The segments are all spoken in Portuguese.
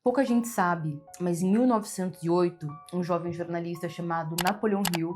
Pouca gente sabe, mas em 1908, um jovem jornalista chamado Napoleon Hill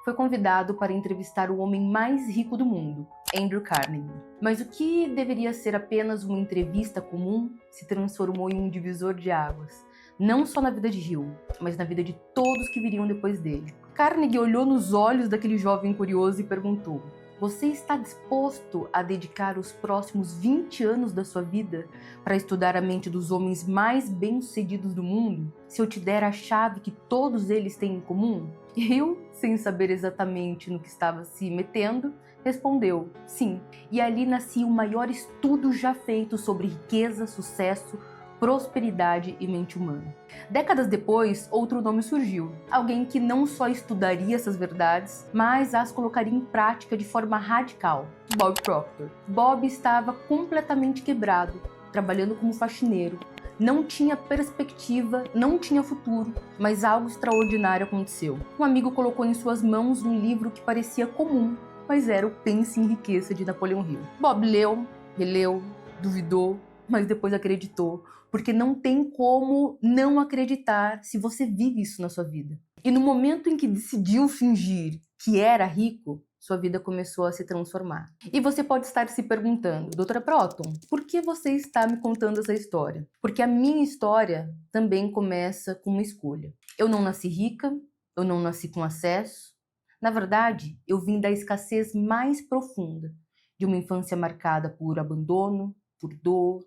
foi convidado para entrevistar o homem mais rico do mundo, Andrew Carnegie. Mas o que deveria ser apenas uma entrevista comum se transformou em um divisor de águas, não só na vida de Hill, mas na vida de todos que viriam depois dele. Carnegie olhou nos olhos daquele jovem curioso e perguntou: "Você está disposto a dedicar os próximos 20 anos da sua vida para estudar a mente dos homens mais bem-sucedidos do mundo, se eu te der a chave que todos eles têm em comum?" Hill, sem saber exatamente no que estava se metendo, respondeu: "Sim." E ali nascia o maior estudo já feito sobre riqueza, sucesso, prosperidade e mente humana. Décadas depois, outro nome surgiu. Alguém que não só estudaria essas verdades, mas as colocaria em prática de forma radical. Bob Proctor. Bob estava completamente quebrado, trabalhando como faxineiro. Não tinha perspectiva, não tinha futuro, mas algo extraordinário aconteceu. Um amigo colocou em suas mãos um livro que parecia comum, mas era o Pense e Enriqueça de Napoleon Hill. Bob leu, releu, duvidou, mas depois acreditou, porque não tem como não acreditar se você vive isso na sua vida. E no momento em que decidiu fingir que era rico, sua vida começou a se transformar. E você pode estar se perguntando: "Doutora Proton, por que você está me contando essa história?" Porque a minha história também começa com uma escolha. Eu não nasci rica, eu não nasci com acesso. Na verdade, eu vim da escassez mais profunda, de uma infância marcada por abandono, por dor,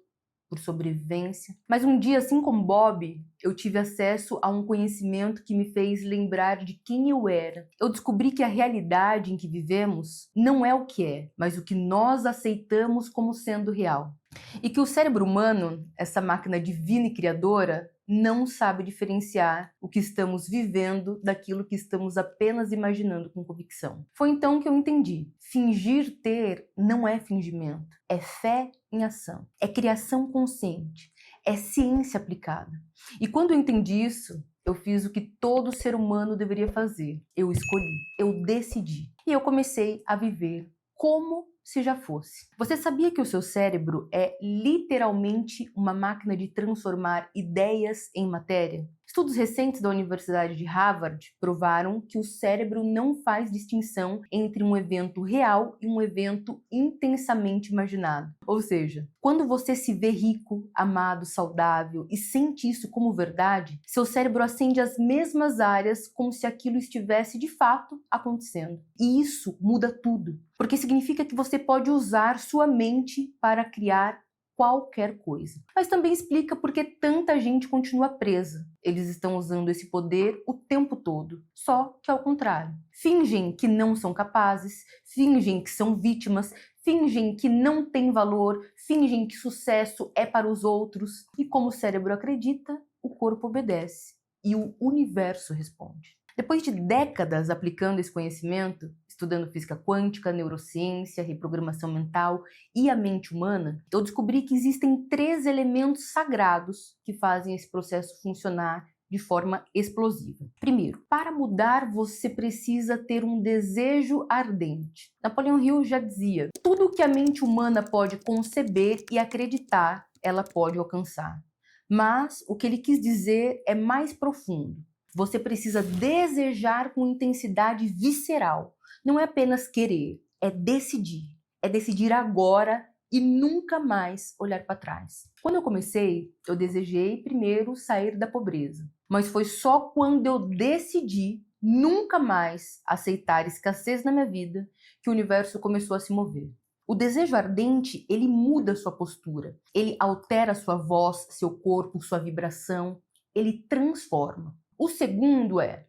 por sobrevivência. Mas um dia, assim como Bob, eu tive acesso a um conhecimento que me fez lembrar de quem eu era. Eu descobri que a realidade em que vivemos não é o que é, mas o que nós aceitamos como sendo real. E que o cérebro humano, essa máquina divina e criadora, não sabe diferenciar o que estamos vivendo daquilo que estamos apenas imaginando com convicção. Foi então que eu entendi: fingir ter não é fingimento, é fé em ação, é criação consciente, é ciência aplicada. E quando eu entendi isso, eu fiz o que todo ser humano deveria fazer. Eu escolhi, eu decidi. E eu comecei a viver como se já fosse. Você sabia que o seu cérebro é literalmente uma máquina de transformar ideias em matéria? Estudos recentes da Universidade de Harvard provaram que o cérebro não faz distinção entre um evento real e um evento intensamente imaginado. Ou seja, quando você se vê rico, amado, saudável e sente isso como verdade, seu cérebro acende as mesmas áreas como se aquilo estivesse de fato acontecendo. E isso muda tudo, porque significa que você pode usar sua mente para criar qualquer coisa. Mas também explica por que tanta gente continua presa. Eles estão usando esse poder o tempo todo, só que ao contrário. Fingem que não são capazes, fingem que são vítimas, fingem que não têm valor, fingem que sucesso é para os outros. E como o cérebro acredita, o corpo obedece e o universo responde. Depois de décadas aplicando esse conhecimento, estudando física quântica, neurociência, reprogramação mental e a mente humana, eu descobri que existem 3 elementos sagrados que fazem esse processo funcionar de forma explosiva. Primeiro, para mudar você precisa ter um desejo ardente. Napoleon Hill já dizia: tudo que a mente humana pode conceber e acreditar, ela pode alcançar. Mas o que ele quis dizer é mais profundo. Você precisa desejar com intensidade visceral. Não é apenas querer, é decidir. É decidir agora e nunca mais olhar para trás. Quando eu comecei, eu desejei primeiro sair da pobreza. Mas foi só quando eu decidi nunca mais aceitar escassez na minha vida que o universo começou a se mover. O desejo ardente, ele muda sua postura. Ele altera sua voz, seu corpo, sua vibração. Ele transforma. O segundo é: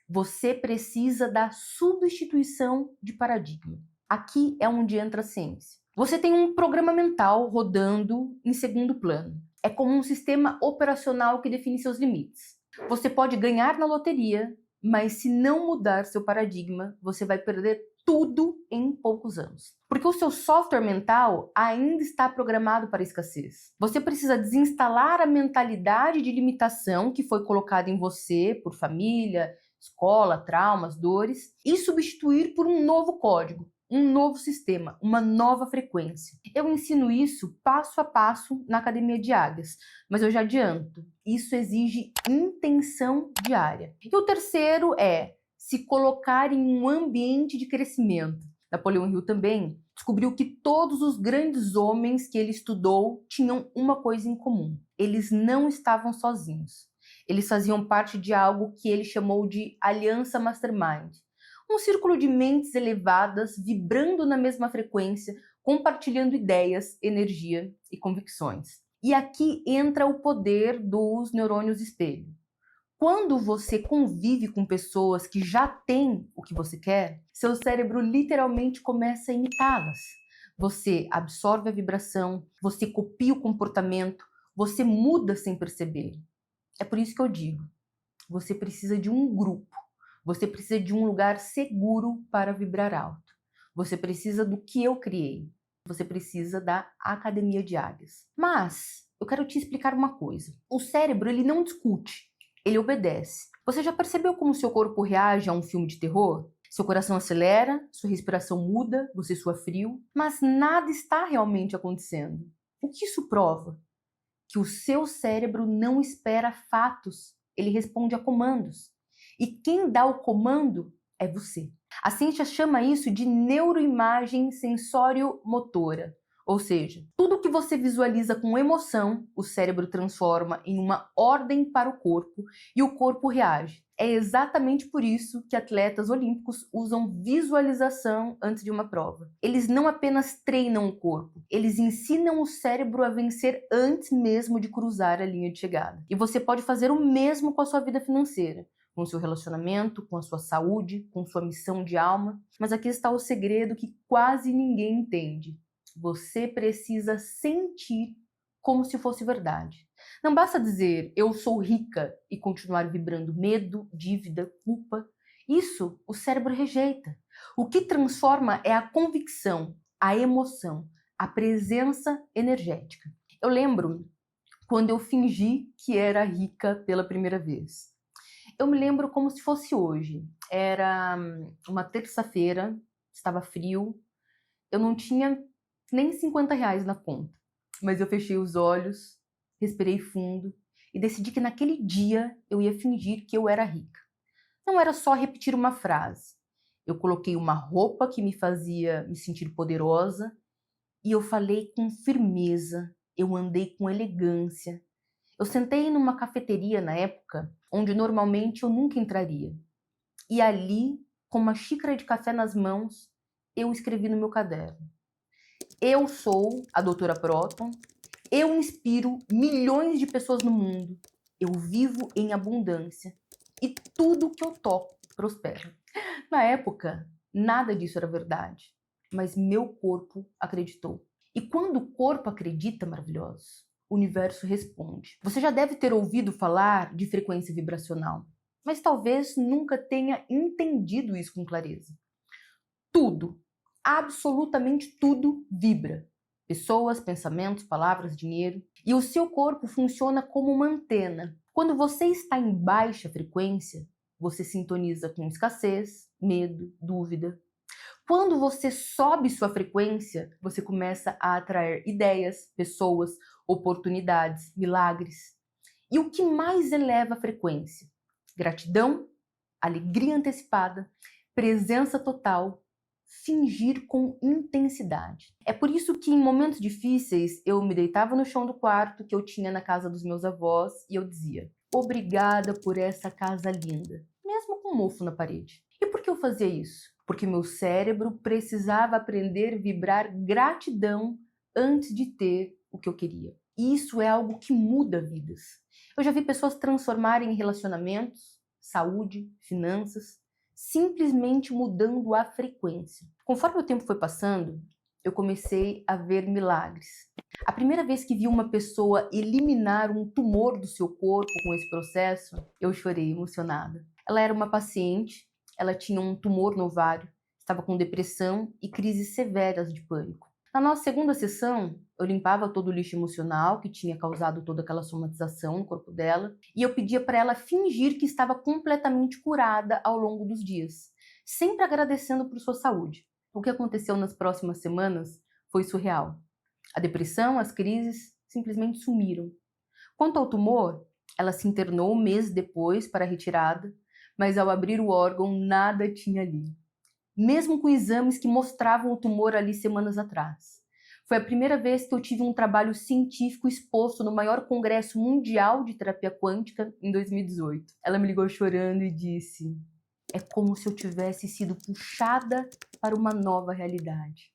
você precisa da substituição de paradigma. Aqui é onde entra a ciência. Você tem um programa mental rodando em segundo plano. É como um sistema operacional que define seus limites. Você pode ganhar na loteria, mas se não mudar seu paradigma, você vai perder tudo em poucos anos. Porque o seu software mental ainda está programado para a escassez. Você precisa desinstalar a mentalidade de limitação que foi colocada em você por família, escola, traumas, dores e substituir por um novo código. um novo sistema, uma nova frequência. Eu ensino isso passo a passo na Academia de Águias, mas eu já adianto, isso exige intenção diária. E o terceiro é se colocar em um ambiente de crescimento. Napoleão Hill também descobriu que todos os grandes homens que ele estudou tinham uma coisa em comum: eles não estavam sozinhos. Eles faziam parte de algo que ele chamou de aliança mastermind. Um círculo de mentes elevadas, vibrando na mesma frequência, compartilhando ideias, energia e convicções. E aqui entra o poder dos neurônios espelho. Quando você convive com pessoas que já têm o que você quer, seu cérebro literalmente começa a imitá-las. Você absorve a vibração, você copia o comportamento, você muda sem perceber. É por isso que eu digo, você precisa de um grupo, você precisa de um lugar seguro para vibrar alto. Você precisa do que eu criei, você precisa da Academia de Águias. Mas eu quero te explicar uma coisa. O cérebro, ele não discute, ele obedece. Você já percebeu como seu corpo reage a um filme de terror? Seu coração acelera, sua respiração muda, você sua frio, mas nada está realmente acontecendo. O que isso prova? Que o seu cérebro não espera fatos, ele responde a comandos. E quem dá o comando é você. A ciência chama isso de neuroimagem sensório-motora. Ou seja, tudo que você visualiza com emoção, o cérebro transforma em uma ordem para o corpo e o corpo reage. É exatamente por isso que atletas olímpicos usam visualização antes de uma prova. Eles não apenas treinam o corpo, eles ensinam o cérebro a vencer antes mesmo de cruzar a linha de chegada. E você pode fazer o mesmo com a sua vida financeira, com o seu relacionamento, com a sua saúde, com sua missão de alma. Mas aqui está o segredo que quase ninguém entende. Você precisa sentir como se fosse verdade. Não basta dizer, eu sou rica, e continuar vibrando medo, dívida, culpa. Isso o cérebro rejeita. O que transforma é a convicção, a emoção, a presença energética. Eu lembro quando eu fingi que era rica pela primeira vez. Eu me lembro como se fosse hoje. Era uma terça-feira, estava frio, eu não tinha nem R$ 50 na conta. Mas eu fechei os olhos, respirei fundo e decidi que naquele dia eu ia fingir que eu era rica. Não era só repetir uma frase. Eu coloquei uma roupa que me fazia me sentir poderosa e eu falei com firmeza, eu andei com elegância. Eu sentei numa cafeteria na época onde normalmente eu nunca entraria. E ali, com uma xícara de café nas mãos, eu escrevi no meu caderno: eu sou a Doutora Proton, eu inspiro milhões de pessoas no mundo, eu vivo em abundância e tudo que eu toco prospera. Na época, nada disso era verdade, mas meu corpo acreditou. E quando o corpo acredita, maravilhoso, o universo responde. Você já deve ter ouvido falar de frequência vibracional, mas talvez nunca tenha entendido isso com clareza. Tudo, absolutamente tudo vibra. Pessoas, pensamentos, palavras, dinheiro. E o seu corpo funciona como uma antena. Quando você está em baixa frequência, você sintoniza com escassez, medo, dúvida. Quando você sobe sua frequência, você começa a atrair ideias, pessoas, oportunidades, milagres. E o que mais eleva a frequência? Gratidão, alegria antecipada, presença total, fingir com intensidade. É por isso que em momentos difíceis eu me deitava no chão do quarto que eu tinha na casa dos meus avós e eu dizia: obrigada por essa casa linda, mesmo com um mofo na parede. E por que eu fazia isso? Porque meu cérebro precisava aprender a vibrar gratidão antes de ter o que eu queria. E isso é algo que muda vidas. Eu já vi pessoas transformarem relacionamentos, saúde, finanças, simplesmente mudando a frequência. Conforme o tempo foi passando, eu comecei a ver milagres. A primeira vez que vi uma pessoa eliminar um tumor do seu corpo com esse processo, eu chorei emocionada. Ela era uma paciente, ela tinha um tumor no ovário, estava com depressão e crises severas de pânico. Na nossa segunda sessão, eu limpava todo o lixo emocional que tinha causado toda aquela somatização no corpo dela e eu pedia para ela fingir que estava completamente curada ao longo dos dias, sempre agradecendo por sua saúde. O que aconteceu nas próximas semanas foi surreal. A depressão, as crises simplesmente sumiram. Quanto ao tumor, ela se internou meses depois para a retirada, mas ao abrir o órgão nada tinha ali. Mesmo com exames que mostravam o tumor ali semanas atrás. Foi a primeira vez que eu tive um trabalho científico exposto no maior congresso mundial de terapia quântica em 2018. Ela me ligou chorando e disse: é como se eu tivesse sido puxada para uma nova realidade.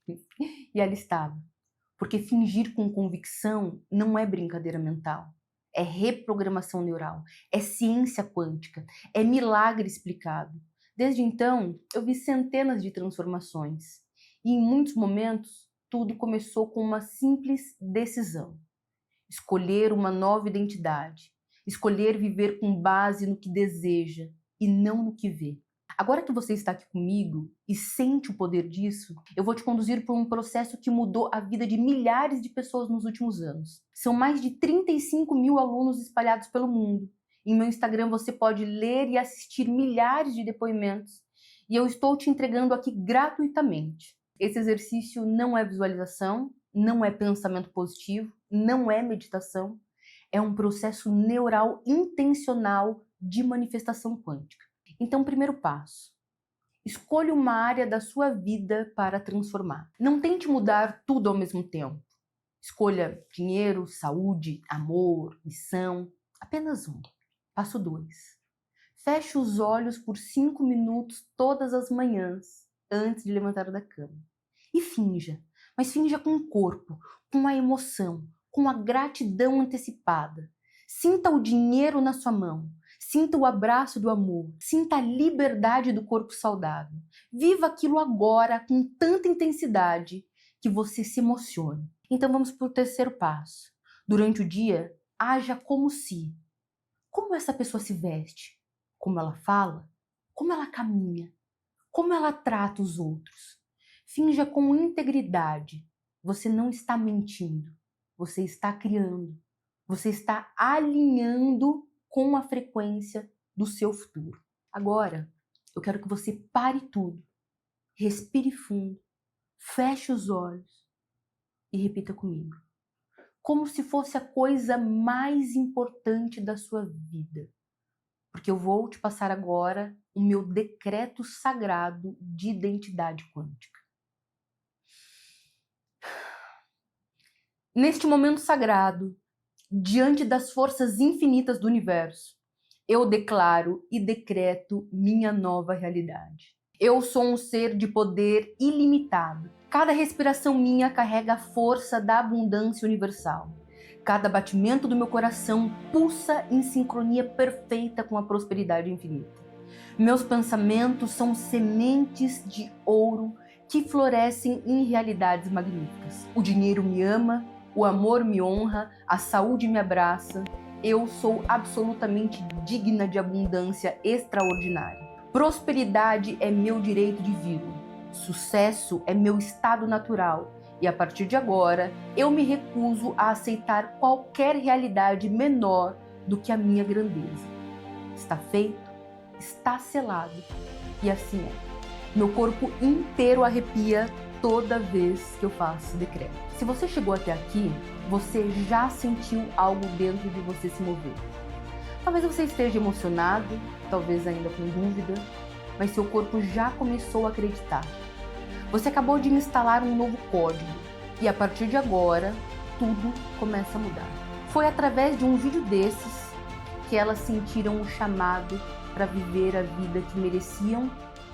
E ela estava. Porque fingir com convicção não é brincadeira mental. É reprogramação neural. É ciência quântica. É milagre explicado. Desde então, eu vi centenas de transformações. E em muitos momentos, tudo começou com uma simples decisão. Escolher uma nova identidade. Escolher viver com base no que deseja e não no que vê. Agora que você está aqui comigo e sente o poder disso, eu vou te conduzir por um processo que mudou a vida de milhares de pessoas nos últimos anos. São mais de 35 mil alunos espalhados pelo mundo. Em meu Instagram você pode ler e assistir milhares de depoimentos e eu estou te entregando aqui gratuitamente. Esse exercício não é visualização, não é pensamento positivo, não é meditação. É um processo neural intencional de manifestação quântica. Então, primeiro passo, escolha uma área da sua vida para transformar. Não tente mudar tudo ao mesmo tempo. Escolha dinheiro, saúde, amor, missão, apenas um. Passo 2. Feche os olhos por 5 minutos todas as manhãs, antes de levantar da cama. E finja, mas finja com o corpo, com a emoção, com a gratidão antecipada. Sinta o dinheiro na sua mão. Sinta o abraço do amor, sinta a liberdade do corpo saudável. Viva aquilo agora com tanta intensidade que você se emocione. Então vamos para o terceiro passo. Durante o dia, haja como se. Como essa pessoa se veste? Como ela fala? Como ela caminha? Como ela trata os outros? Finja com integridade. Você não está mentindo. Você está criando. Você está alinhando com a frequência do seu futuro. Agora, eu quero que você pare tudo, respire fundo, feche os olhos e repita comigo. Como se fosse a coisa mais importante da sua vida. Porque eu vou te passar agora o meu decreto sagrado de identidade quântica. Neste momento sagrado, diante das forças infinitas do universo, eu declaro e decreto minha nova realidade. Eu sou um ser de poder ilimitado. Cada respiração minha carrega a força da abundância universal. Cada batimento do meu coração pulsa em sincronia perfeita com a prosperidade infinita. Meus pensamentos são sementes de ouro que florescem em realidades magníficas. O dinheiro me ama, o amor me honra, a saúde me abraça. Eu sou absolutamente digna de abundância extraordinária. Prosperidade é meu direito divino. Sucesso é meu estado natural. E a partir de agora, eu me recuso a aceitar qualquer realidade menor do que a minha grandeza. Está feito, está selado. E assim é. Meu corpo inteiro arrepia toda vez que eu faço esse decreto. Se você chegou até aqui, você já sentiu algo dentro de você se mover. Talvez você esteja emocionado, talvez ainda com dúvida, mas seu corpo já começou a acreditar. Você acabou de instalar um novo código e a partir de agora, tudo começa a mudar. Foi através de um vídeo desses que elas sentiram o chamado para viver a vida que mereciam.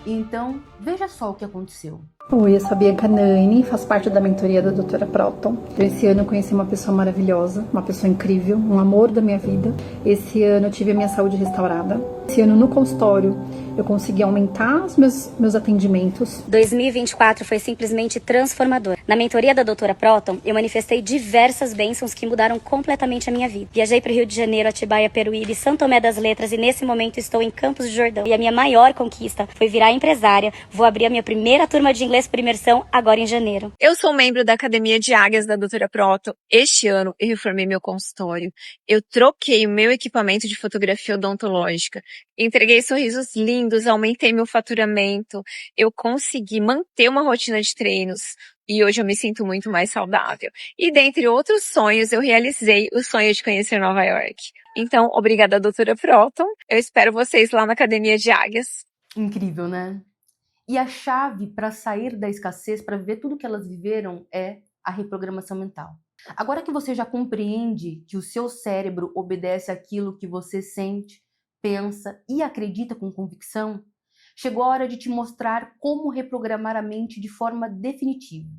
E então, veja só o que aconteceu. Oi, eu sou a Bianca Nani, faço parte da mentoria da Doutora Proton. Esse ano eu conheci uma pessoa maravilhosa, uma pessoa incrível, um amor da minha vida. Esse ano eu tive a minha saúde restaurada. Esse ano no consultório eu consegui aumentar os meus atendimentos. 2024 foi simplesmente transformador. Na mentoria da Doutora Proton, eu manifestei diversas bênçãos que mudaram completamente a minha vida. Viajei para o Rio de Janeiro, Atibaia, Peruíbe, São Tomé das Letras e nesse momento estou em Campos do Jordão. E a minha maior conquista foi virar empresária. Vou abrir a minha primeira turma de inglês inglês por imersão agora em janeiro. Eu sou membro da Academia de Águias da Doutora Proton. Este ano eu reformei meu consultório. Eu troquei o meu equipamento de fotografia odontológica. Entreguei sorrisos lindos, aumentei meu faturamento. Eu consegui manter uma rotina de treinos. E hoje eu me sinto muito mais saudável. E dentre outros sonhos, eu realizei o sonho de conhecer Nova York. Então, obrigada, doutora Proton. Eu espero vocês lá na Academia de Águias. Incrível, né? E a chave para sair da escassez, para viver tudo que elas viveram, é a reprogramação mental. Agora que você já compreende que o seu cérebro obedece àquilo que você sente, pensa e acredita com convicção, chegou a hora de te mostrar como reprogramar a mente de forma definitiva.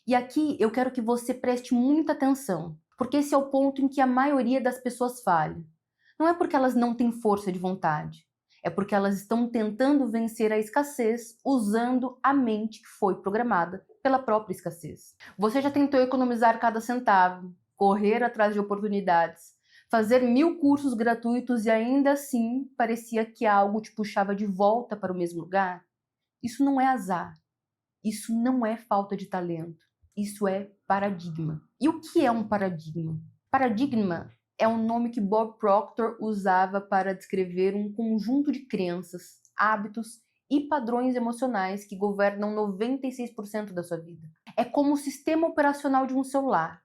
E aqui eu quero que você preste muita atenção, porque esse é o ponto em que a maioria das pessoas falha. Não é porque elas não têm força de vontade, é porque elas estão tentando vencer a escassez usando a mente que foi programada pela própria escassez. Você já tentou economizar cada centavo, correr atrás de oportunidades, fazer 1000 cursos gratuitos e ainda assim parecia que algo te puxava de volta para o mesmo lugar? Isso não é azar. Isso não é falta de talento. Isso é paradigma. E o que é um paradigma? Paradigma é um nome que Bob Proctor usava para descrever um conjunto de crenças, hábitos e padrões emocionais que governam 96% da sua vida. É como o sistema operacional de um celular.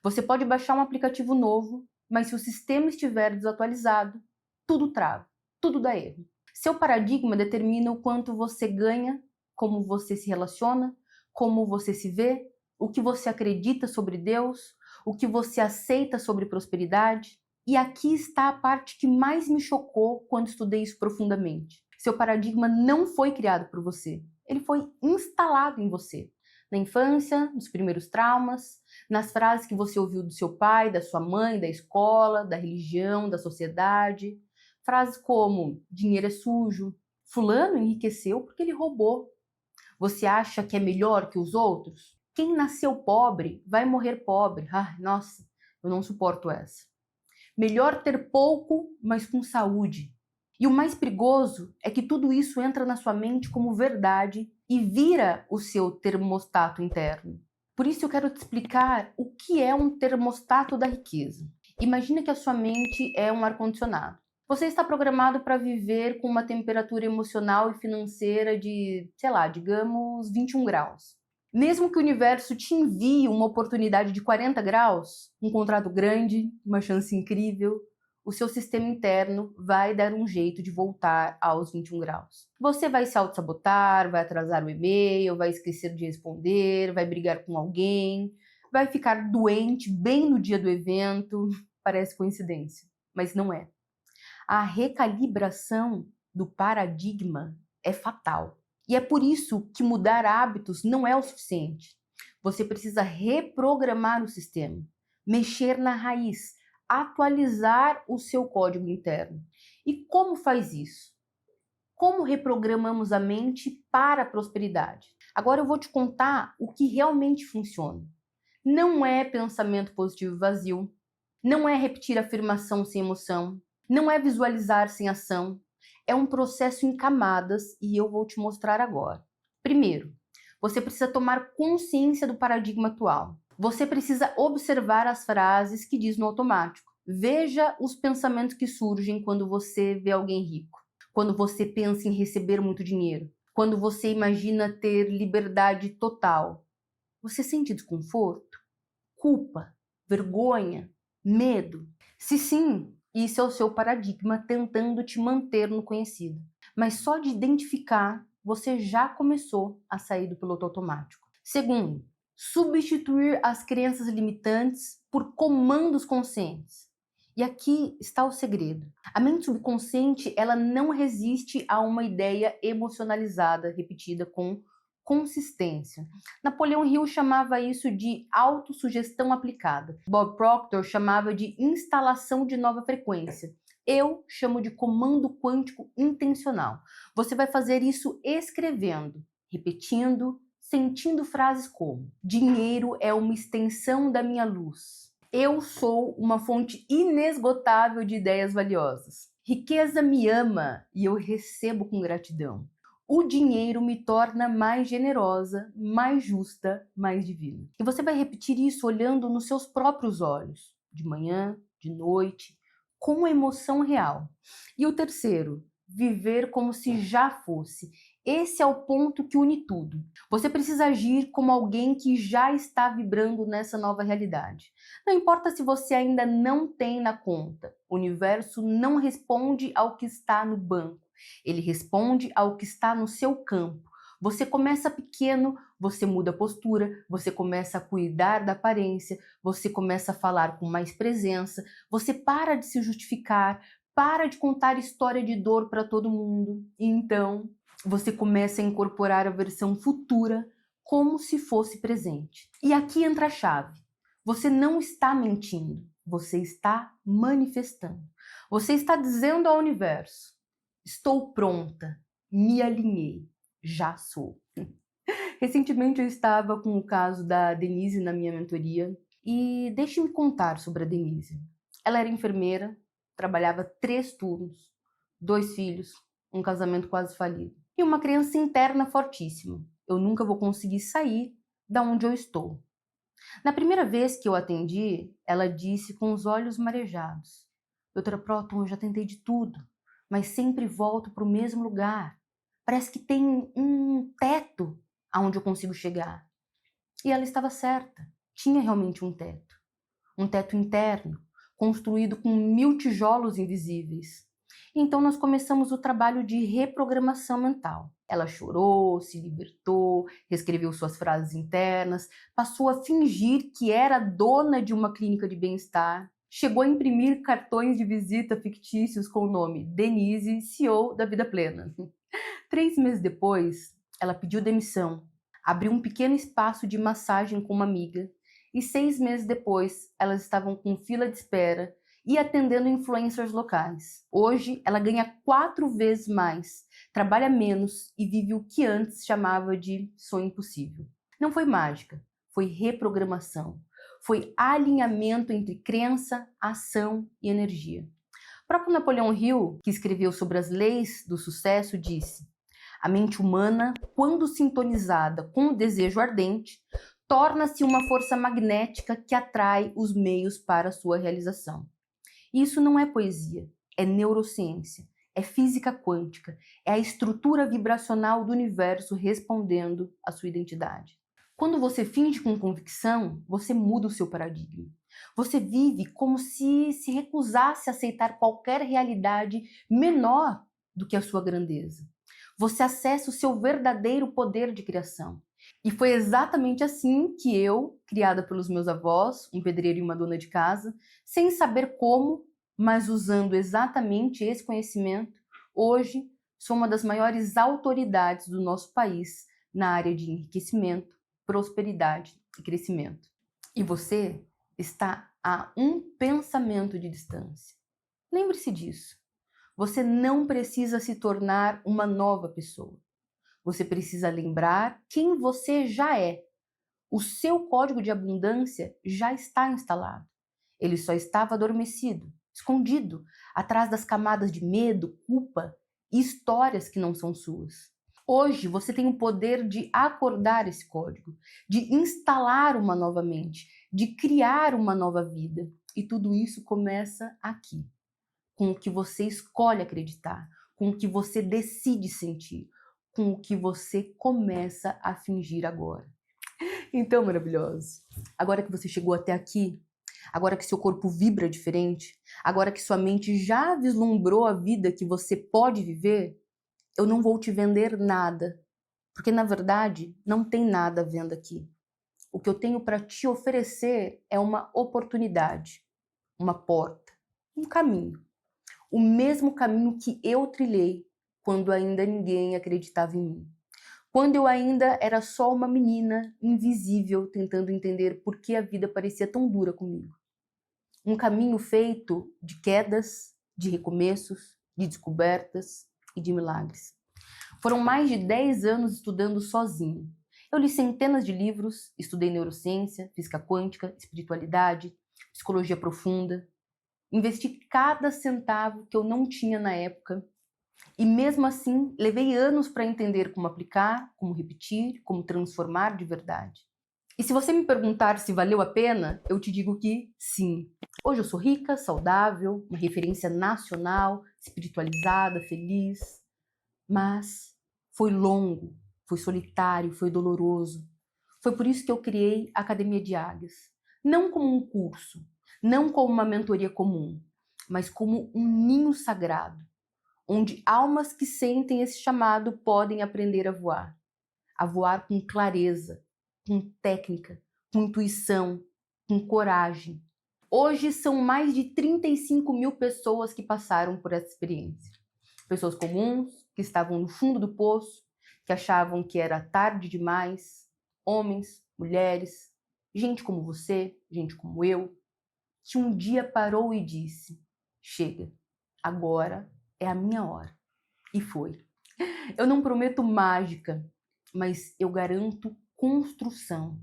Você pode baixar um aplicativo novo, mas se o sistema estiver desatualizado, tudo trava, tudo dá erro. Seu paradigma determina o quanto você ganha, como você se relaciona, como você se vê, o que você acredita sobre Deus, o que você aceita sobre prosperidade. E aqui está a parte que mais me chocou quando estudei isso profundamente. Seu paradigma não foi criado por você, ele foi instalado em você. Na infância, nos primeiros traumas, nas frases que você ouviu do seu pai, da sua mãe, da escola, da religião, da sociedade. Frases como: dinheiro é sujo, fulano enriqueceu porque ele roubou. Você acha que é melhor que os outros? Quem nasceu pobre vai morrer pobre. Ai, nossa, eu não suporto essa. Melhor ter pouco, mas com saúde. E o mais perigoso é que tudo isso entra na sua mente como verdade e vira o seu termostato interno. Por isso eu quero te explicar o que é um termostato da riqueza. Imagina que a sua mente é um ar-condicionado. Você está programado para viver com uma temperatura emocional e financeira de, digamos, 21 graus. Mesmo que o universo te envie uma oportunidade de 40 graus, um contrato grande, uma chance incrível, o seu sistema interno vai dar um jeito de voltar aos 21 graus. Você vai se auto-sabotar, vai atrasar o e-mail, vai esquecer de responder, vai brigar com alguém, vai ficar doente bem no dia do evento. Parece coincidência, mas não é. A recalibração do paradigma é fatal. E é por isso que mudar hábitos não é o suficiente. Você precisa reprogramar o sistema, mexer na raiz, atualizar o seu código interno. E como faz isso? Como reprogramamos a mente para a prosperidade? Agora eu vou te contar o que realmente funciona. Não é pensamento positivo vazio, não é repetir afirmação sem emoção, não é visualizar sem ação. É um processo em camadas e eu vou te mostrar agora. Primeiro, você precisa tomar consciência do paradigma atual. Você precisa observar as frases que diz no automático. Veja os pensamentos que surgem quando você vê alguém rico, quando você pensa em receber muito dinheiro, quando você imagina ter liberdade total. Você sente desconforto? Culpa? Vergonha? Medo? Se sim, isso é o seu paradigma tentando te manter no conhecido. Mas só de identificar, você já começou a sair do piloto automático. Segundo, substituir as crenças limitantes por comandos conscientes. E aqui está o segredo. A mente subconsciente, ela não resiste a uma ideia emocionalizada repetida com consistência. Napoleão Hill chamava isso de autossugestão aplicada. Bob Proctor chamava de instalação de nova frequência. Eu chamo de comando quântico intencional. Você vai fazer isso escrevendo, repetindo, sentindo frases como: dinheiro é uma extensão da minha luz. Eu sou uma fonte inesgotável de ideias valiosas. Riqueza me ama e eu recebo com gratidão. O dinheiro me torna mais generosa, mais justa, mais divina. E você vai repetir isso olhando nos seus próprios olhos, de manhã, de noite, com emoção real. E o terceiro, viver como se já fosse. Esse é o ponto que une tudo. Você precisa agir como alguém que já está vibrando nessa nova realidade. Não importa se você ainda não tem na conta. O universo não responde ao que está no banco. Ele responde ao que está no seu campo. Você começa pequeno, você muda a postura, você começa a cuidar da aparência, você começa a falar com mais presença, você para de se justificar, para de contar história de dor para todo mundo. E então, você começa a incorporar a versão futura como se fosse presente. E aqui entra a chave. Você não está mentindo, você está manifestando. Você está dizendo ao universo: estou pronta, me alinhei, já sou. Recentemente eu estava com o caso da Denise na minha mentoria e deixe-me contar sobre a Denise. Ela era enfermeira, trabalhava 3 turnos, 2 filhos, um casamento quase falido e uma criança interna fortíssima. Eu nunca vou conseguir sair da onde eu estou. Na primeira vez que eu atendi, ela disse com os olhos marejados: Doutora Proton, eu já tentei de tudo, mas sempre volto para o mesmo lugar. Parece que tem um teto aonde eu consigo chegar. E ela estava certa. Tinha realmente um teto interno, construído com 1000 tijolos invisíveis. Então nós começamos o trabalho de reprogramação mental. Ela chorou, se libertou, reescreveu suas frases internas, passou a fingir que era dona de uma clínica de bem-estar, chegou a imprimir cartões de visita fictícios com o nome Denise, CEO da Vida Plena. 3 meses depois, ela pediu demissão, abriu um pequeno espaço de massagem com uma amiga e 6 meses depois, elas estavam com fila de espera e atendendo influencers locais. Hoje, ela ganha 4 vezes mais, trabalha menos e vive o que antes chamava de sonho impossível. Não foi mágica, foi reprogramação. Foi alinhamento entre crença, ação e energia. O próprio Napoleão Hill, que escreveu sobre as leis do sucesso, disse: a mente humana, quando sintonizada com o desejo ardente, torna-se uma força magnética que atrai os meios para a sua realização. Isso não é poesia, é neurociência, é física quântica, é a estrutura vibracional do universo respondendo à sua identidade. Quando você finge com convicção, você muda o seu paradigma. Você vive como se recusasse a aceitar qualquer realidade menor do que a sua grandeza. Você acessa o seu verdadeiro poder de criação. E foi exatamente assim que eu, criada pelos meus avós, um pedreiro e uma dona de casa, sem saber como, mas usando exatamente esse conhecimento, hoje sou uma das maiores autoridades do nosso país na área de enriquecimento, prosperidade e crescimento. E você está a um pensamento de distância. Lembre-se disso. Você não precisa se tornar uma nova pessoa. Você precisa lembrar quem você já é. O seu código de abundância já está instalado. Ele só estava adormecido, escondido, atrás das camadas de medo, culpa e histórias que não são suas. Hoje você tem o poder de acordar esse código, de instalar uma nova mente, de criar uma nova vida. E tudo isso começa aqui, com o que você escolhe acreditar, com o que você decide sentir, com o que você começa a fingir agora. Então, maravilhoso, agora que você chegou até aqui, agora que seu corpo vibra diferente, agora que sua mente já vislumbrou a vida que você pode viver, eu não vou te vender nada, porque na verdade não tem nada à venda aqui. O que eu tenho para te oferecer é uma oportunidade, uma porta, um caminho. O mesmo caminho que eu trilhei quando ainda ninguém acreditava em mim. Quando eu ainda era só uma menina invisível tentando entender por que a vida parecia tão dura comigo. Um caminho feito de quedas, de recomeços, de descobertas e de milagres. Foram mais de 10 anos estudando sozinho. Eu li centenas de livros, estudei neurociência, física quântica, espiritualidade, psicologia profunda. Investi cada centavo que eu não tinha na época E mesmo assim, levei anos para entender como aplicar, como repetir, como transformar de verdade. E se você me perguntar se valeu a pena, eu te digo que sim. Hoje eu sou rica, saudável, uma referência nacional, espiritualizada, feliz. Mas foi longo, foi solitário, foi doloroso. Foi por isso que eu criei a Academia de Águias. Não como um curso, não como uma mentoria comum, mas como um ninho sagrado, onde almas que sentem esse chamado podem aprender a voar com clareza, com técnica, com intuição, com coragem. Hoje são mais de 35 mil pessoas que passaram por essa experiência. Pessoas comuns, que estavam no fundo do poço, que achavam que era tarde demais, homens, mulheres, gente como você, gente como eu, que um dia parou e disse: chega, agora é a minha hora. E foi. Eu não prometo mágica, mas eu garanto construção.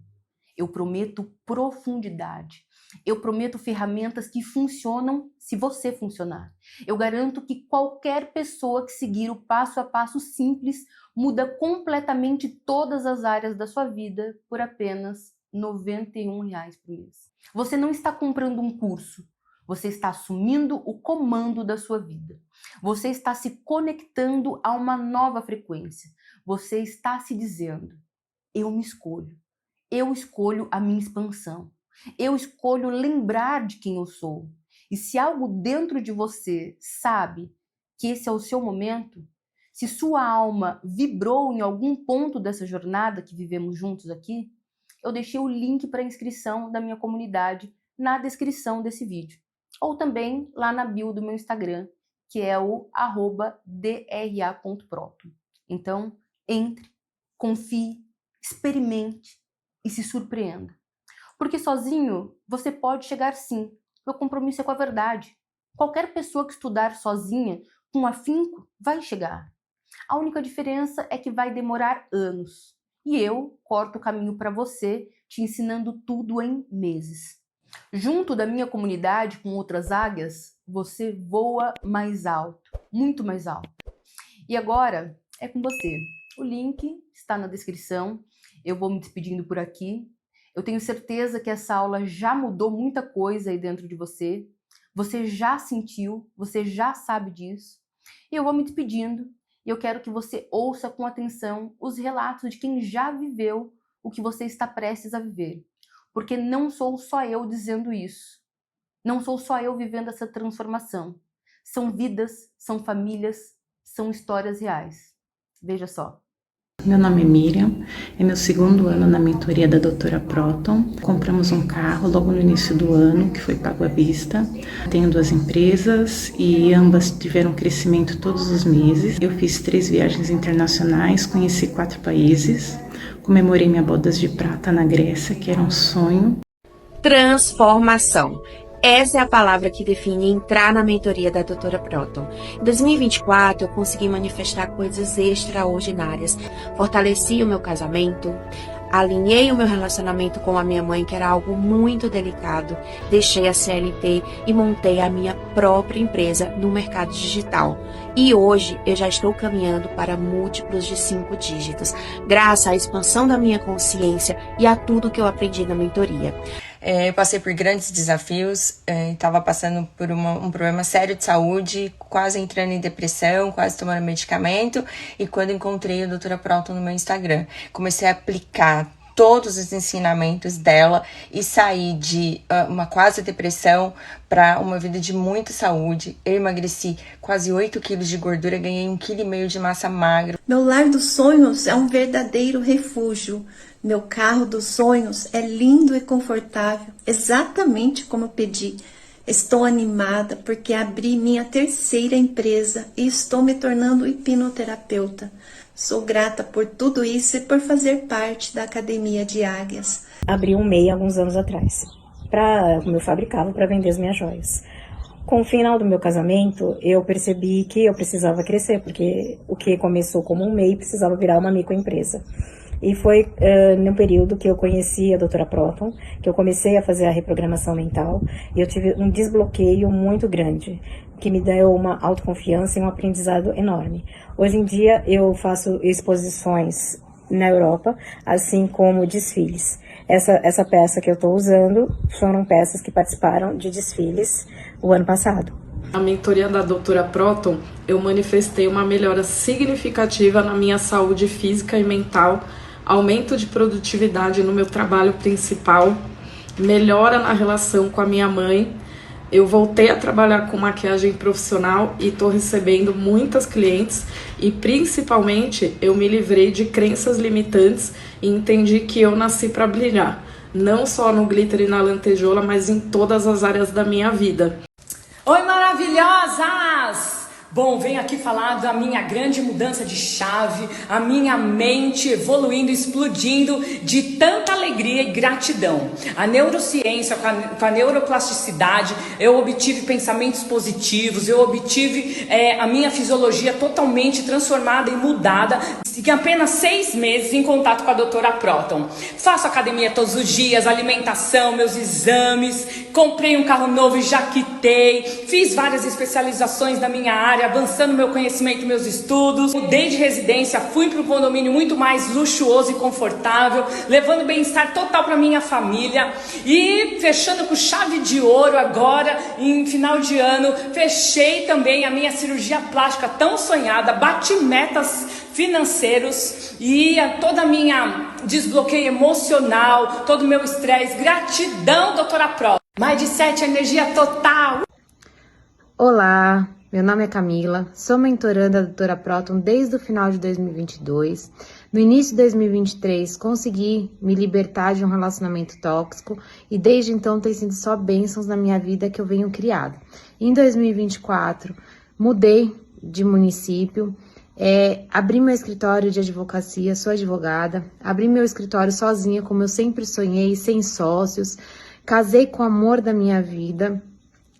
Eu prometo profundidade. Eu prometo ferramentas que funcionam se você funcionar. Eu garanto que qualquer pessoa que seguir o passo a passo simples muda completamente todas as áreas da sua vida por apenas R$ 91 por mês. Você não está comprando um curso. Você está assumindo o comando da sua vida. Você está se conectando a uma nova frequência. Você está se dizendo: eu me escolho. Eu escolho a minha expansão. Eu escolho lembrar de quem eu sou. E se algo dentro de você sabe que esse é o seu momento, se sua alma vibrou em algum ponto dessa jornada que vivemos juntos aqui, eu deixei o link para a inscrição da minha comunidade na descrição desse vídeo. Ou também lá na bio do meu Instagram, que é o @dra.proton. Então, entre, confie, experimente e se surpreenda. Porque sozinho você pode chegar sim. Meu compromisso é com a verdade. Qualquer pessoa que estudar sozinha, com afinco, vai chegar. A única diferença é que vai demorar anos. E eu corto o caminho para você, te ensinando tudo em meses. Junto da minha comunidade com outras águias, você voa mais alto, muito mais alto. E agora é com você. O link está na descrição. Eu vou me despedindo por aqui. Eu tenho certeza que essa aula já mudou muita coisa aí dentro de você. Você já sentiu, você já sabe disso. E eu vou me despedindo. E eu quero que você ouça com atenção os relatos de quem já viveu o que você está prestes a viver. Porque não sou só eu dizendo isso. Não sou só eu vivendo essa transformação. São vidas, são famílias, são histórias reais. Veja só. Meu nome é Miriam, é meu segundo ano na mentoria da doutora Proton. Compramos um carro logo no início do ano, que foi pago à vista. Tenho 2 empresas e ambas tiveram crescimento todos os meses. Eu fiz 3 viagens internacionais, conheci 4 países. Comemorei minha bodas de prata na Grécia, que era um sonho. Transformação. Essa é a palavra que define entrar na mentoria da doutora Proton. Em 2024, eu consegui manifestar coisas extraordinárias. Fortaleci o meu casamento, alinhei o meu relacionamento com a minha mãe, que era algo muito delicado. Deixei a CLT e montei a minha própria empresa no mercado digital. E hoje eu já estou caminhando para múltiplos de 5 dígitos, graças à expansão da minha consciência e a tudo que eu aprendi na mentoria. Eu passei por grandes desafios, estava passando por um problema sério de saúde, quase entrando em depressão, quase tomando medicamento, e quando encontrei a doutora Proton no meu Instagram, comecei a aplicar todos os ensinamentos dela e saí de uma quase depressão para uma vida de muita saúde. Eu emagreci quase 8 quilos de gordura, ganhei 1,5 kg de massa magra. Meu lar dos sonhos é um verdadeiro refúgio. Meu carro dos sonhos é lindo e confortável, exatamente como eu pedi. Estou animada porque abri minha 3ª empresa e estou me tornando hipnoterapeuta. Sou grata por tudo isso e por fazer parte da Academia de Águias. Abri um MEI alguns anos atrás, como eu fabricava para vender as minhas joias. Com o final do meu casamento, eu percebi que eu precisava crescer, porque o que começou como um MEI precisava virar uma microempresa. E foi no período que eu conheci a doutora Proton, que eu comecei a fazer a reprogramação mental, e eu tive um desbloqueio muito grande. que me deu uma autoconfiança e um aprendizado enorme. Hoje em dia eu faço exposições na Europa, assim como desfiles. Essa peça que eu estou usando foram peças que participaram de desfiles o ano passado. Na mentoria da doutora Proton, eu manifestei uma melhora significativa na minha saúde física e mental, aumento de produtividade no meu trabalho principal, melhora na relação com a minha mãe. Eu voltei a trabalhar com maquiagem profissional e estou recebendo muitas clientes e principalmente eu me livrei de crenças limitantes e entendi que eu nasci para brilhar, não só no glitter e na lantejola, mas em todas as áreas da minha vida. Oi, maravilhosas! Bom, venho aqui falar da minha grande mudança de chave, a minha mente evoluindo, explodindo de tanta alegria e gratidão. A neurociência, com a neuroplasticidade, eu obtive pensamentos positivos, eu obtive a minha fisiologia totalmente transformada e mudada em apenas 6 meses em contato com a doutora Proton. Faço academia todos os dias, alimentação, meus exames, comprei um carro novo e já quitei, fiz várias especializações na minha área, avançando meu conhecimento, meus estudos, mudei de residência, fui para um condomínio muito mais luxuoso e confortável, levando bem-estar total para minha família e fechando com chave de ouro agora, em final de ano, fechei também a minha cirurgia plástica tão sonhada, bati metas financeiros e toda a minha desbloqueio emocional, todo o meu estresse, gratidão, doutora Pro. Mais de 7, energia total. Olá, meu nome é Camila, sou mentoranda da doutora Proton desde o final de 2022. No início de 2023, consegui me libertar de um relacionamento tóxico e desde então tem sido só bênçãos na minha vida que eu venho criado. Em 2024, mudei de município, abri meu escritório de advocacia, sou advogada, abri meu escritório sozinha, como eu sempre sonhei, sem sócios, casei com o amor da minha vida,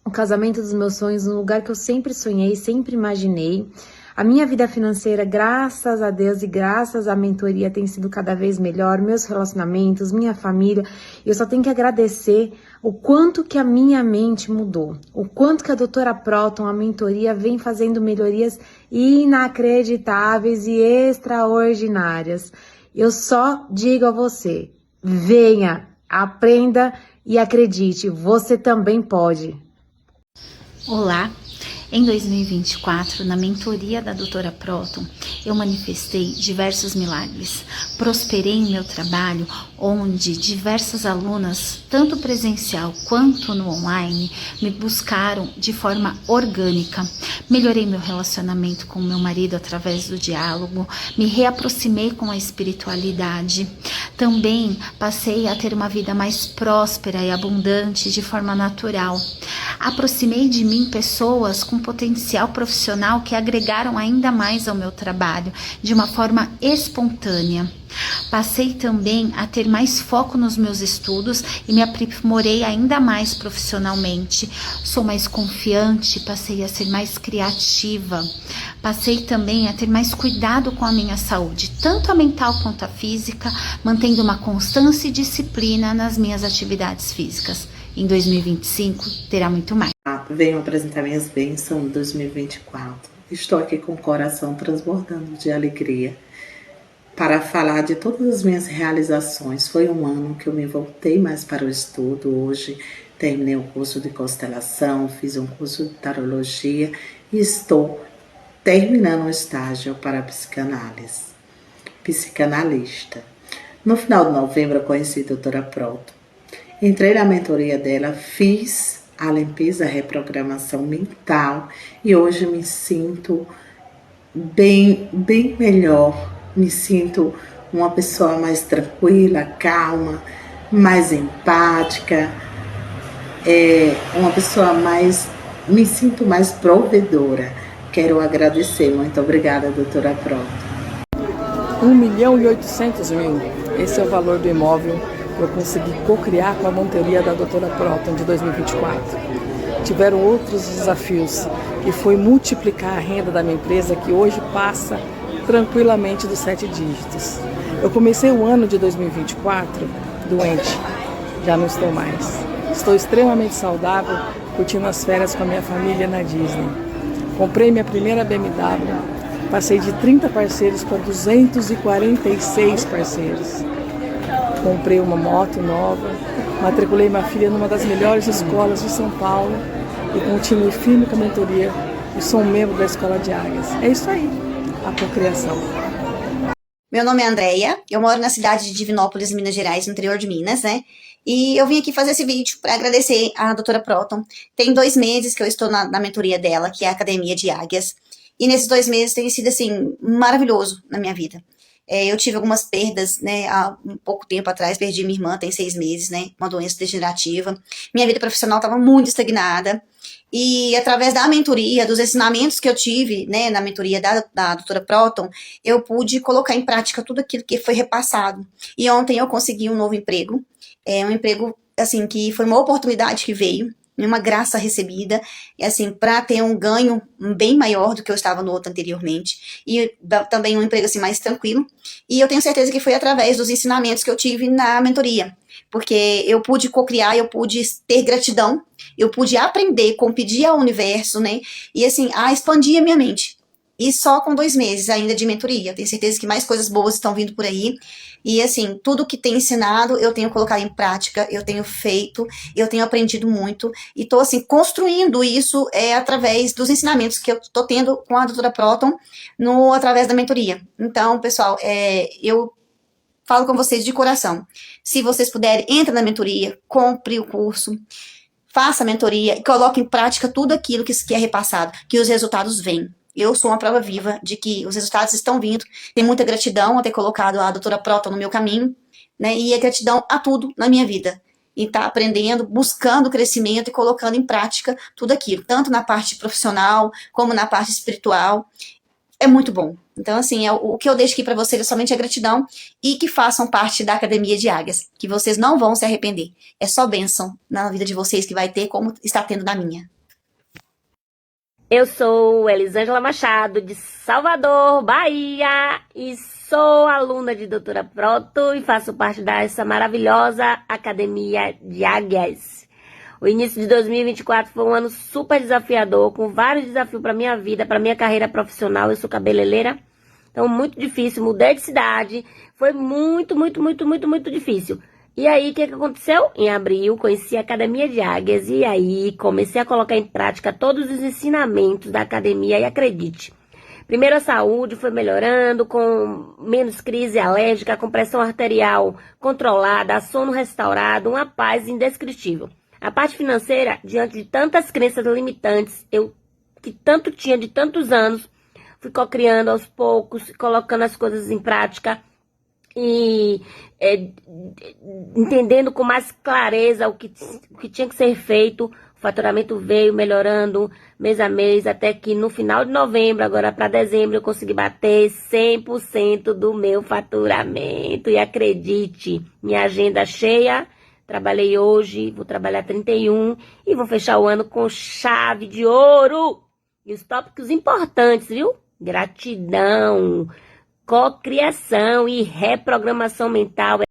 o casamento dos meus sonhos, um lugar que eu sempre sonhei, sempre imaginei. A minha vida financeira, graças a Deus e graças à mentoria, tem sido cada vez melhor, meus relacionamentos, minha família. Eu só tenho que agradecer o quanto que a minha mente mudou, o quanto que a doutora Proton, a mentoria, vem fazendo melhorias inacreditáveis e extraordinárias. Eu só digo a você, venha, aprenda e acredite, você também pode. Olá! Em 2024, na mentoria da doutora Proton, eu manifestei diversos milagres. Prosperei em meu trabalho, onde diversas alunas, tanto presencial quanto no online, me buscaram de forma orgânica. Melhorei meu relacionamento com meu marido através do diálogo, me reaproximei com a espiritualidade. Também passei a ter uma vida mais próspera e abundante de forma natural. Aproximei de mim pessoas com potencial profissional que agregaram ainda mais ao meu trabalho, de uma forma espontânea. Passei também a ter mais foco nos meus estudos e me aprimorei ainda mais profissionalmente. Sou mais confiante, passei a ser mais criativa. Passei também a ter mais cuidado com a minha saúde, tanto a mental quanto a física, mantendo uma constância e disciplina nas minhas atividades físicas. Em 2025 terá muito mais. Venho apresentar minhas bênçãos em 2024. Estou aqui com o coração transbordando de alegria para falar de todas as minhas realizações. Foi um ano que eu me voltei mais para o estudo. Hoje terminei o curso de constelação, fiz um curso de tarologia e estou terminando o estágio para psicanalista. No final de novembro eu conheci a doutora Proton. Entrei na mentoria dela, fiz a limpeza, a reprogramação mental e hoje me sinto bem melhor. Me sinto uma pessoa mais tranquila, calma, mais empática, uma pessoa me sinto mais provedora. Quero agradecer, muito obrigada, doutora Proton. 1.800.000, esse é o valor do imóvel que eu consegui co-criar com a mentoria da doutora Proton de 2024. Tiveram outros desafios, que foi multiplicar a renda da minha empresa, que hoje passa tranquilamente dos 7 dígitos. Eu comecei o ano de 2024 doente, já não estou mais. Estou extremamente saudável, curtindo as férias com a minha família na Disney. Comprei minha primeira BMW, passei de 30 parceiros para 246 parceiros. Comprei uma moto nova, matriculei minha filha numa das melhores escolas de São Paulo e continuei firme com a mentoria e sou um membro da Escola de Águias. É isso aí, a cocriação. Meu nome é Andréia, eu moro na cidade de Divinópolis, Minas Gerais, no interior de Minas, né? E eu vim aqui fazer esse vídeo para agradecer a doutora Proton. Tem 2 meses que eu estou na mentoria dela, que é a Academia de Águias. E nesses 2 meses tem sido, assim, maravilhoso na minha vida. Eu tive algumas perdas, né, há um pouco tempo atrás, perdi minha irmã, tem 6 meses, né, uma doença degenerativa. Minha vida profissional estava muito estagnada. E através da mentoria, dos ensinamentos que eu tive, né, na mentoria da doutora Proton, eu pude colocar em prática tudo aquilo que foi repassado. E ontem eu consegui um novo emprego, um emprego, assim, que foi uma oportunidade que veio, uma graça recebida, assim, para ter um ganho bem maior do que eu estava no outro anteriormente, e também um emprego, assim, mais tranquilo, e eu tenho certeza que foi através dos ensinamentos que eu tive na mentoria, porque eu pude cocriar, eu pude ter gratidão, eu pude aprender como pedir ao universo, né, e assim, a expandir a minha mente. E só com 2 meses ainda de mentoria. Tenho certeza que mais coisas boas estão vindo por aí. E assim, tudo que tem ensinado, eu tenho colocado em prática, eu tenho feito, eu tenho aprendido muito. E estou assim, construindo isso através dos ensinamentos que eu estou tendo com a doutora Proton, através da mentoria. Então, pessoal, eu falo com vocês de coração. Se vocês puderem, entre na mentoria, compre o curso, faça a mentoria e coloque em prática tudo aquilo que é repassado, que os resultados vêm. Eu sou uma prova viva de que os resultados estão vindo. Tenho muita gratidão a ter colocado a doutora Proton no meu caminho, né? E a gratidão a tudo na minha vida. E tá aprendendo, buscando crescimento e colocando em prática tudo aquilo. Tanto na parte profissional, como na parte espiritual. É muito bom. Então, assim, o que eu deixo aqui para vocês é somente a gratidão e que façam parte da Academia de Águias. Que vocês não vão se arrepender. É só bênção na vida de vocês que vai ter, como está tendo na minha. Eu sou Elisângela Machado, de Salvador, Bahia, e sou aluna de doutora Proton e faço parte dessa maravilhosa Academia de Águias. O início de 2024 foi um ano super desafiador, com vários desafios para minha vida, para minha carreira profissional. Eu sou cabeleireira, então muito difícil, mudei de cidade, foi muito difícil. E aí, o que aconteceu? Em abril, conheci a Academia de Águias e aí comecei a colocar em prática todos os ensinamentos da academia e acredite. Primeiro, a saúde foi melhorando, com menos crise alérgica, com pressão arterial controlada, sono restaurado, uma paz indescritível. A parte financeira, diante de tantas crenças limitantes, que tanto tinha de tantos anos, fui cocriando aos poucos, colocando as coisas em prática, e entendendo com mais clareza o que tinha que ser feito. O faturamento veio melhorando mês a mês, até que no final de novembro, agora para dezembro, eu consegui bater 100% do meu faturamento. E acredite, minha agenda cheia, trabalhei hoje, vou trabalhar 31 e vou fechar o ano com chave de ouro. E os tópicos importantes, viu? Gratidão, cocriação e reprogramação mental.